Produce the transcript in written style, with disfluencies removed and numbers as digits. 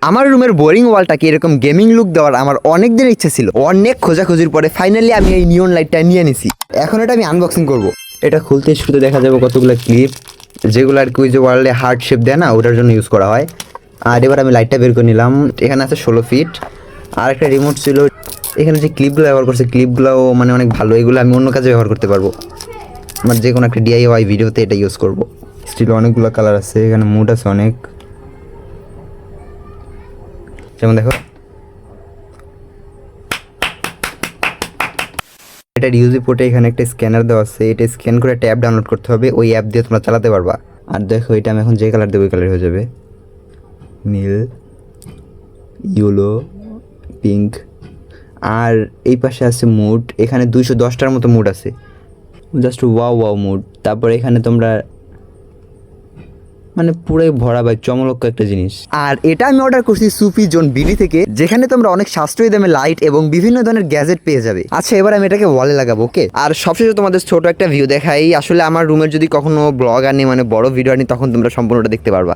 আমার রুমের বোরিং ওয়ালটাকে এরকম গেমিং লুক দেওয়ার আমার অনেক দিনের ইচ্ছা ছিল। অনেক খোঁজাখুঁজির পরে ফাইনালি আমি এই নিয়ন লাইটটা নিয়ে নিছি। এখন এটা আমি আনবক্সিং করব। এটা খুলতে শুরুতে দেখা যাবে কতগুলো ক্লিপ, যেগুলো আর কি ওই যে ওয়ালে হার্ট শেপ দেয় না, ওটার জন্য ইউজ করা হয়। আর এবার আমি লাইটটা বের করে নিলাম। এখানে আছে 16 ফিট আর একটা রিমোট ছিল। এখানে যে ক্লিপগুলো ব্যবহার করছে, ক্লিপগুলোও মানে অনেক ভালো। এগুলো আমি অন্য কাজে ব্যবহার করতে পারবো। আমার যে কোনো একটা DIY ভিডিওতে এটা ইউজ করব। স্টিল অনেকগুলো কালার আছে, এখানে মুড আছে অনেক। যেমন দেখো, এটার ইউজি পোর্টে এখানে একটা স্ক্যানার দেওয়া আছে। এটা স্ক্যান করে একটা অ্যাপ ডাউনলোড করতে হবে, ওই অ্যাপ দিয়ে তোমরা চালাতে পারবা। আর দেখো, এটা আমি এখন যে কালার দেবো ওই কালার হয়ে যাবে, নীল, ইয়েলো, পিঙ্ক। আর এই পাশে আছে মুড, এখানে 210টার মতো মুড আছে, জাস্ট ওয়াও ওয়াও মুড। তারপর এখানে তোমরা মানে পুরোই ভরা ভাই, চমলক্ষ একটা জিনিস। আর এটা আমি অর্ডার করছি সুফি জোন বিডি থেকে, যেখানে তোমরা অনেক সাশ্রয়ী দামে লাইট এবং বিভিন্ন ধরনের গ্যাজেট পেয়ে যাবে। আচ্ছা, এবার আমি এটাকে ওয়ালে লাগাবো। ওকে, আর সবশেষে তোমাদের ছোট একটা ভিউ দেখাই। আসলে আমার রুমের যদি কখনো ব্লগ আনি, মানে বড় ভিডিও আনি, তখন তোমরা সম্পূর্ণটা দেখতে পারবা।